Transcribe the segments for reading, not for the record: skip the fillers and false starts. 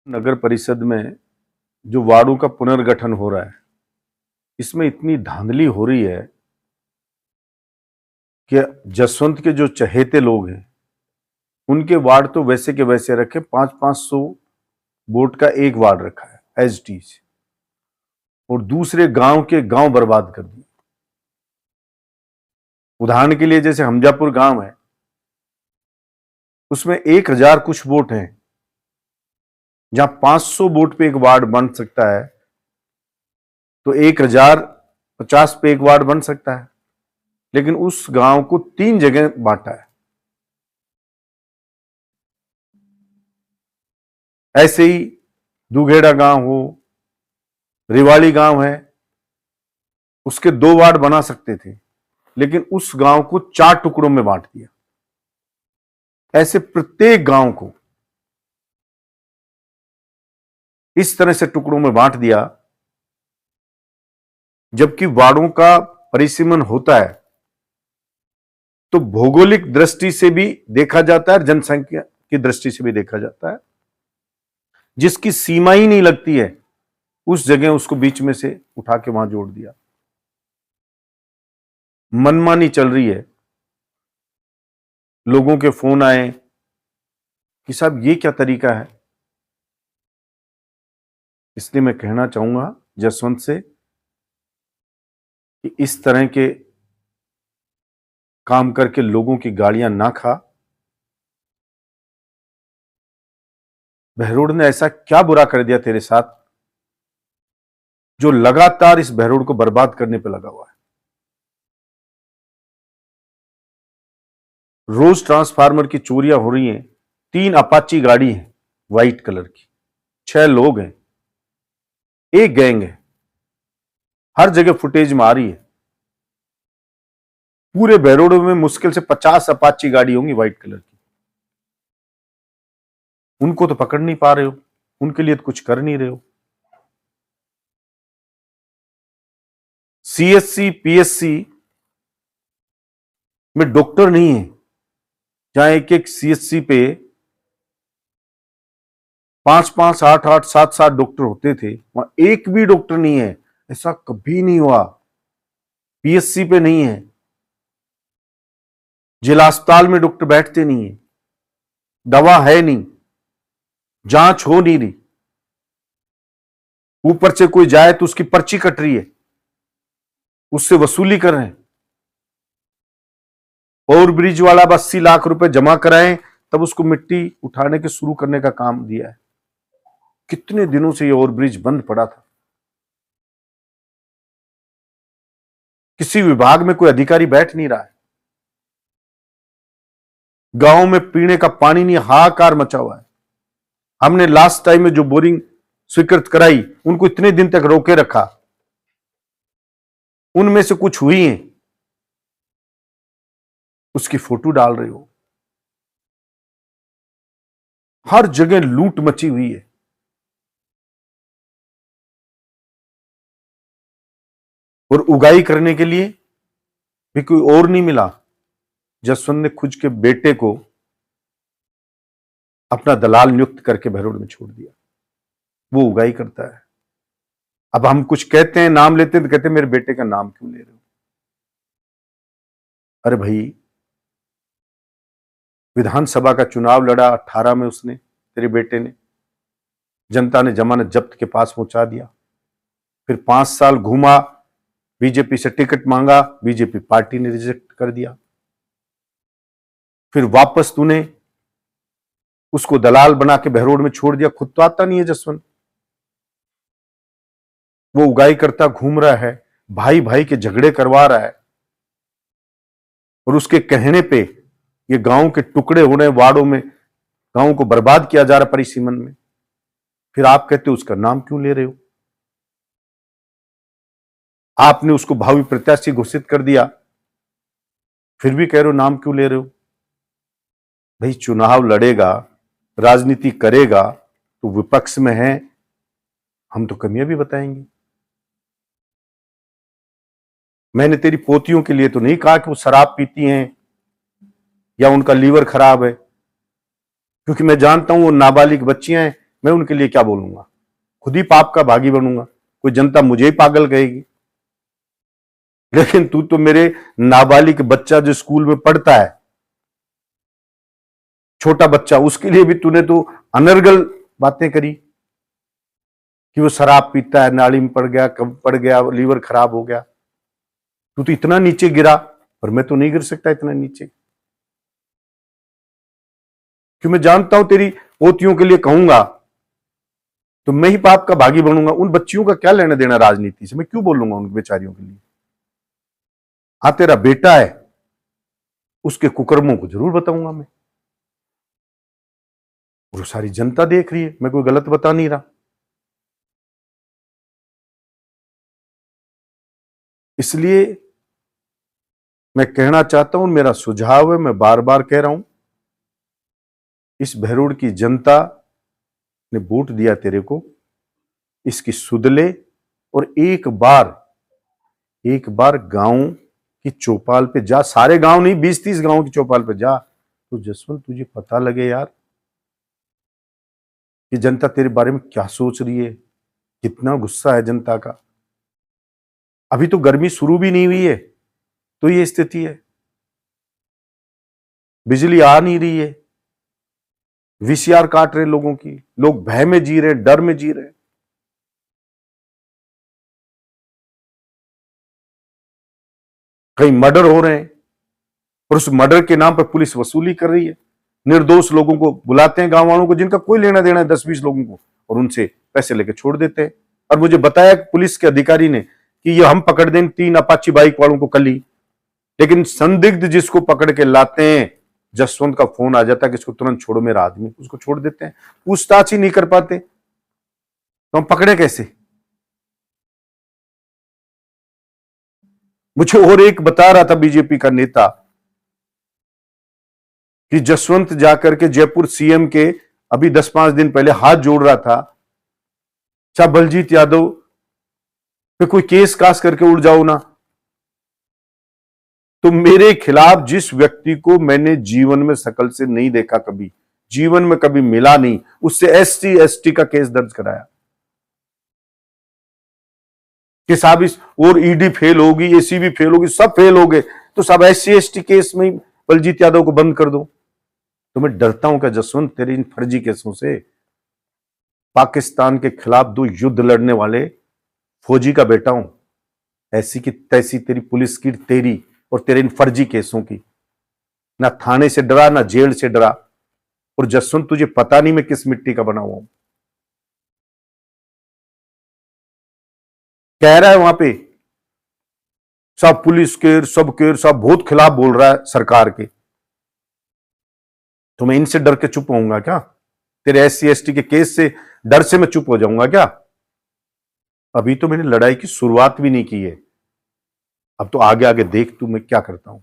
नगर परिषद में जो वार्डों का पुनर्गठन हो रहा है, इसमें इतनी धांधली हो रही है कि जसवंत के जो चहेते लोग हैं, उनके वार्ड तो वैसे के वैसे रखे, 500-500 वोट का एक वार्ड रखा है एज टी से, और दूसरे गांव के गांव बर्बाद कर दिए। उदाहरण के लिए जैसे हमजापुर गांव है, उसमें 1000 कुछ वोट हैं, जहां 500 वोट पे एक वार्ड बन सकता है, तो 1050 पे एक वार्ड बन सकता है, लेकिन उस गांव को 3 जगह बांटा है। ऐसे ही दुघेड़ा गांव हो, रिवाड़ी गांव है, उसके 2 वार्ड बना सकते थे, लेकिन उस गांव को 4 टुकड़ों में बांट दिया। ऐसे प्रत्येक गांव को इस तरह से टुकड़ों में बांट दिया, जबकि वार्डों का परिसीमन होता है तो भौगोलिक दृष्टि से भी देखा जाता है, जनसंख्या की दृष्टि से भी देखा जाता है। जिसकी सीमा ही नहीं लगती है, उस जगह उसको बीच में से उठा के वहां जोड़ दिया। मनमानी चल रही है। लोगों के फोन आए कि साहब ये क्या तरीका है। इसलिए मैं कहना चाहूंगा जसवंत से कि इस तरह के काम करके लोगों की गाड़ियां ना खा। बहरोड ने ऐसा क्या बुरा कर दिया तेरे साथ, जो लगातार इस बहरोड को बर्बाद करने पे लगा हुआ है। रोज ट्रांसफार्मर की चोरियां हो रही हैं। 3 अपाची गाड़ी है व्हाइट कलर की, 6 लोग हैं, एक गैंग है, हर जगह फुटेज में आ रही है। पूरे बहरोड में मुश्किल से 50 अपाची गाड़ी होंगी व्हाइट कलर की। उनको तो पकड़ नहीं पा रहे हो, उनके लिए तो कुछ कर नहीं रहे हो। सीएससी पीएससी में डॉक्टर नहीं है, जहां एक एक सीएससी पे 5-5, 8-8, 7-7 डॉक्टर होते थे, वहां एक भी डॉक्टर नहीं है। ऐसा कभी नहीं हुआ। पीएससी पे नहीं है, जिला अस्पताल में डॉक्टर बैठते नहीं है, दवा है नहीं, जांच हो नहीं रही। ऊपर से कोई जाए तो उसकी पर्ची कट रही है, उससे वसूली कर रहे हैं। और ब्रिज वाला 80 लाख रुपए जमा कराएं, तब उसको मिट्टी उठाने के शुरू करने का काम दिया है। कितने दिनों से ये ओवरब्रिज बंद पड़ा था। किसी विभाग में कोई अधिकारी बैठ नहीं रहा है। गांव में पीने का पानी नहीं, हाहाकार मचा हुआ है। हमने लास्ट टाइम में जो बोरिंग स्वीकृत कराई, उनको इतने दिन तक रोके रखा। उनमें से कुछ हुई हैं, उसकी फोटो डाल रहे हो। हर जगह लूट मची हुई है। और उगाई करने के लिए भी कोई और नहीं मिला। जसवंत ने खुद के बेटे को अपना दलाल नियुक्त करके बहरोड में छोड़ दिया। वो उगाई करता है। अब हम कुछ कहते हैं, नाम लेते हैं, तो कहते हैं मेरे बेटे का नाम क्यों ले रहे हो। अरे भाई, विधानसभा का चुनाव लड़ा 18 में उसने, तेरे बेटे ने, जनता ने जमानत जब्त के पास पहुंचा दिया। फिर 5 साल घूमा, बीजेपी से टिकट मांगा, बीजेपी पार्टी ने रिजेक्ट कर दिया। फिर वापस तूने उसको दलाल बना के बहरोड में छोड़ दिया। खुद तो आता नहीं है जसवंत, वो उगाई करता घूम रहा है, भाई भाई के झगड़े करवा रहा है, और उसके कहने पे ये गांव के टुकड़े हो रहे, वार्डों में गांव को बर्बाद किया जा रहा परिसीमन में। फिर आप कहते हो उसका नाम क्यों ले रहे हो। आपने उसको भावी प्रत्याशी घोषित कर दिया, फिर भी कह रहे हो नाम क्यों ले रहे हो। भाई, चुनाव लड़ेगा, राजनीति करेगा, तो विपक्ष में है, हम तो कमियां भी बताएंगे। मैंने तेरी पोतियों के लिए तो नहीं कहा कि वो शराब पीती हैं या उनका लीवर खराब है, क्योंकि मैं जानता हूं वो नाबालिग बच्चियां हैं, मैं उनके लिए क्या बोलूंगा? खुद ही पाप का भागी बनूंगा, कोई जनता मुझे ही पागल कहेगी। लेकिन तू तो मेरे नाबालिग बच्चा जो स्कूल में पढ़ता है, छोटा बच्चा, उसके लिए भी तूने तो अनर्गल बातें करी कि वो शराब पीता है, नाली में पड़ गया, कब पड़ गया, लीवर खराब हो गया। तू तो इतना नीचे गिरा, और मैं तो नहीं गिर सकता इतना नीचे, क्यों मैं जानता हूं तेरी पोतियों के लिए कहूंगा तो मैं ही पाप का भागी बनूंगा। उन बच्चियों का क्या लेना देना राजनीति से? मैं क्यों बोलूंगा उन बेचारियों के लिए? हाँ, तेरा बेटा है, उसके कुकर्मों को जरूर बताऊंगा मैं, और सारी जनता देख रही है, मैं कोई गलत बता नहीं रहा। इसलिए मैं कहना चाहता हूं, मेरा सुझाव है, मैं बार बार कह रहा हूं, इस बहरोड की जनता ने वोट दिया तेरे को, इसकी सुध ले, और एक बार गांव की चौपाल पे जा, सारे गांव नहीं, 20-30 गांव की चौपाल पे जा, तो जसवंत तुझे पता लगे यार कि जनता तेरे बारे में क्या सोच रही है, कितना गुस्सा है जनता का। अभी तो गर्मी शुरू भी नहीं हुई है तो ये स्थिति है, बिजली आ नहीं रही है, वीसीआर काट रहे लोगों की, लोग भय में जी रहे, डर में जी रहे। कहीं मर्डर हो रहे हैं, और उस मर्डर के नाम पर पुलिस वसूली कर रही है। निर्दोष लोगों को बुलाते हैं, गांव वालों को जिनका कोई लेना देना है, 10-20 लोगों को, और उनसे पैसे लेके छोड़ देते हैं। और मुझे बताया पुलिस के अधिकारी ने कि ये हम पकड़ दें 3 अपाची बाइक वालों को कल ही, लेकिन संदिग्ध जिसको पकड़ के लाते हैं, जसवंत का फोन आ जाता है कि इसको तुरंत छोड़ो मेरा आदमी, उसको छोड़ देते हैं। पूछताछ ही नहीं कर पाते तो हम पकड़े कैसे? मुझे और एक बता रहा था बीजेपी का नेता कि जसवंत जाकर के जयपुर सीएम के अभी 10-5 दिन पहले हाथ जोड़ रहा था, क्या बलजीत यादव पे कोई केस कास करके उड़ जाओ ना। तो मेरे खिलाफ जिस व्यक्ति को मैंने जीवन में शकल से नहीं देखा, कभी जीवन में कभी मिला नहीं, उससे SC/ST का केस दर्ज कराया कि साहब इस और ईडी फेल होगी, एसीबी फेल होगी, सब फेल हो गए, तो सब SC/ST केस में बलजीत यादव को बंद कर दो। तो मैं डरता हूं क्या जसवंत तेरे इन फर्जी केसों से? पाकिस्तान के खिलाफ 2 युद्ध लड़ने वाले फौजी का बेटा हूं, ऐसी की तैसी तेरी पुलिस की, तेरी और तेरे इन फर्जी केसों की, ना थाने से डरा ना जेल से डरा। और जसवंत तुझे पता नहीं मैं किस मिट्टी का बना हुआ हूं। कह रहा है वहां पे सब पुलिस के सब बहुत खिलाफ बोल रहा है सरकार के, तो मैं इनसे डर के चुप होऊंगा क्या? तेरे SC/ST के केस से डर से मैं चुप हो जाऊंगा क्या? अभी तो मैंने लड़ाई की शुरुआत भी नहीं की है, अब तो आगे आगे देख तू मैं क्या करता हूं।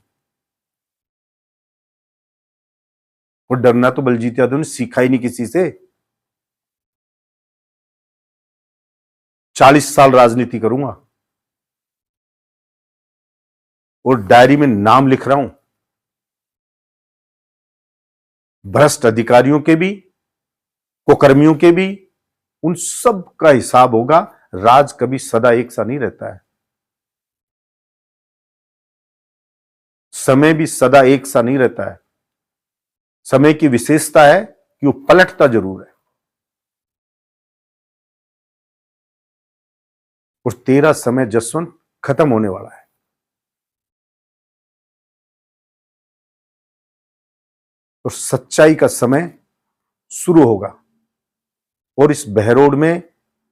और डरना तो बलजीत यादव ने सीखा ही नहीं किसी से। 40 साल राजनीति करूंगा और डायरी में नाम लिख रहा हूं, भ्रष्ट अधिकारियों के भी, कुकर्मियों के भी, उन सब का हिसाब होगा। राज कभी सदा एक सा नहीं रहता है, समय भी सदा एक सा नहीं रहता है। समय की विशेषता है कि वो पलटता जरूर है, और तेरा समय जसवंत खत्म होने वाला है। और सच्चाई का समय शुरू होगा, और इस बहरोड में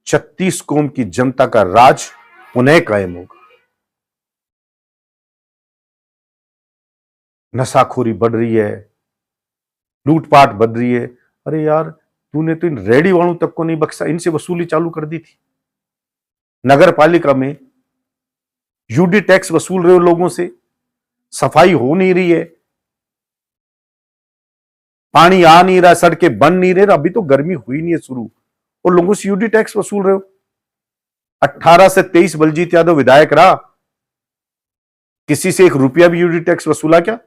36 कौम की जनता का राज पुनः कायम होगा। नशाखोरी बढ़ रही है, लूटपाट बढ़ रही है। अरे यार, तूने तो इन रेडी वालों तक को नहीं बख्शा, इनसे वसूली चालू कर दी थी। नगर पालिका में यूडी टैक्स वसूल रहे हो लोगों से, सफाई हो नहीं रही है, पानी आ नहीं रहा, सड़कें बन नहीं रही, अभी तो गर्मी हुई नहीं है शुरू, और लोगों से यूडी टैक्स वसूल रहे हो। 18 से 23 बलजीत यादव विधायक रहा, किसी से 1 रुपया भी यूडी टैक्स वसूला क्या?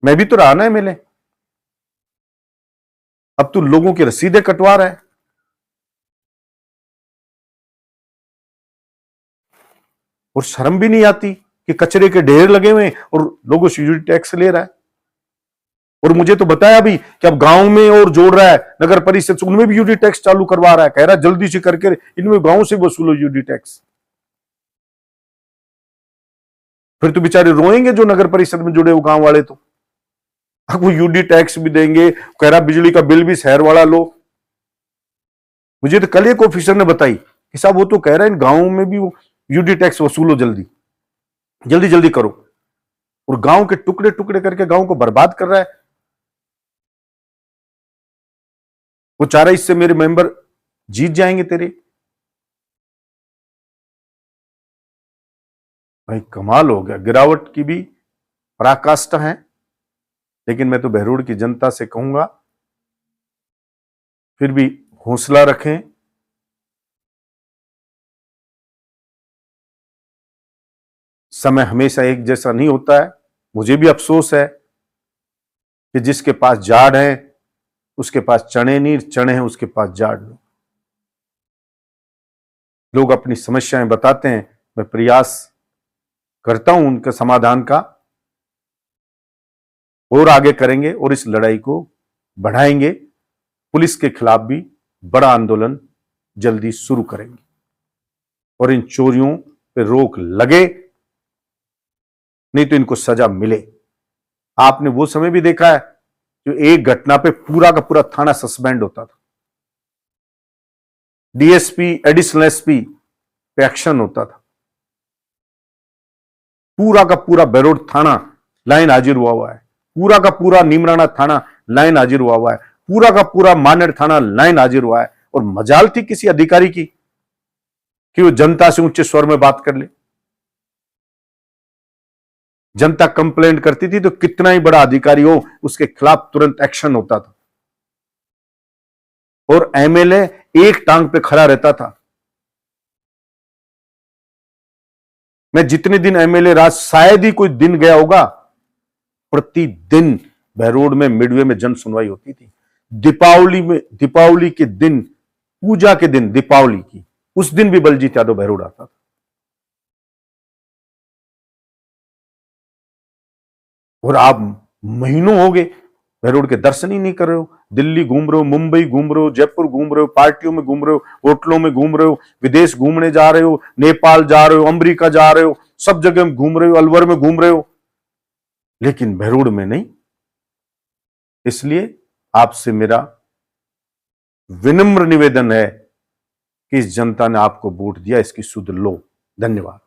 मैं भी तो रहा ना MLA। अब तू लोगों की रसीदें कटवा रहा है। और शर्म भी नहीं आती कि कचरे के ढेर लगे हुए हैं और लोगों से यूटी टैक्स ले रहा है। और मुझे तो बताया भी कि अब गांव में और जोड़ रहा है, नगर परिषद से उनमें भी यूटी टैक्स चालू करवा रहा है। कह रहा है जल्दी से करके इनमें गांव से वसूलो यूटी टैक्स। फिर तो बेचारे रोएंगे जो नगर परिषद में जुड़े हो गांव वाले। तो अब वो यूडी टैक्स भी देंगे, कह रहा बिजली का बिल भी शहर वाला लो। मुझे तो कल एक ऑफिसर ने बताई कि साहब वो तो कह रहा है इन गांवों में भी वो यूडी टैक्स वसूलो, जल्दी जल्दी जल्दी करो। और गांव के टुकड़े टुकड़े करके गांव को बर्बाद कर रहा है। वो चाह रहा है इससे मेरे मेंबर जीत जाएंगे तेरे। भाई कमाल हो गया। गिरावट की भी पराकाष्ठा है। लेकिन मैं तो बहरोड की जनता से कहूंगा फिर भी हौसला रखें। समय हमेशा एक जैसा नहीं होता है। मुझे भी अफसोस है कि जिसके पास जाड़ है उसके पास चने नहीं, चने हैं उसके पास जाड़ नहीं। लोग अपनी समस्याएं बताते हैं, मैं प्रयास करता हूं उनके समाधान का, और आगे करेंगे और इस लड़ाई को बढ़ाएंगे। पुलिस के खिलाफ भी बड़ा आंदोलन जल्दी शुरू करेंगे और इन चोरियों पे रोक लगे, नहीं तो इनको सजा मिले। आपने वो समय भी देखा है जो एक घटना पे पूरा का पूरा थाना सस्पेंड होता था, डीएसपी एडिशनल एसपी पे एक्शन होता था, पूरा का पूरा बहरोड थाना लाइन हाजिर हुआ है, पूरा का पूरा नीमराना थाना लाइन हाजिर हुआ है, पूरा का पूरा मानेर थाना लाइन हाजिर हुआ है। और मजाल थी किसी अधिकारी की कि वो जनता से ऊंचे स्वर में बात कर ले। जनता कंप्लेंट करती थी तो कितना ही बड़ा अधिकारी हो उसके खिलाफ तुरंत एक्शन होता था। और एमएलए एक टांग पे खड़ा रहता था। मैं जितने दिन एमएलए राज, शायद ही कोई दिन गया होगा, प्रतिदिन बहरोड में मिडवे में जन सुनवाई होती थी। दीपावली के दिन, पूजा के दिन, दीपावली की उस दिन भी बलजीत यादव बहरोड आता था। और आप महीनों हो गए बहरोड के दर्शन ही नहीं कर रहे हो। दिल्ली घूम रहे हो, मुंबई घूम रहे हो, जयपुर घूम रहे हो, पार्टियों में घूम रहे हो, होटलों में घूम रहे हो, विदेश घूमने जा रहे हो, नेपाल जा रहे हो, अमेरिका जा रहे हो, सब जगह में घूम रहे हो, अलवर में घूम रहे हो, लेकिन बहरोड में नहीं। इसलिए आपसे मेरा विनम्र निवेदन है कि इस जनता ने आपको वोट दिया, इसकी सुध लो। धन्यवाद।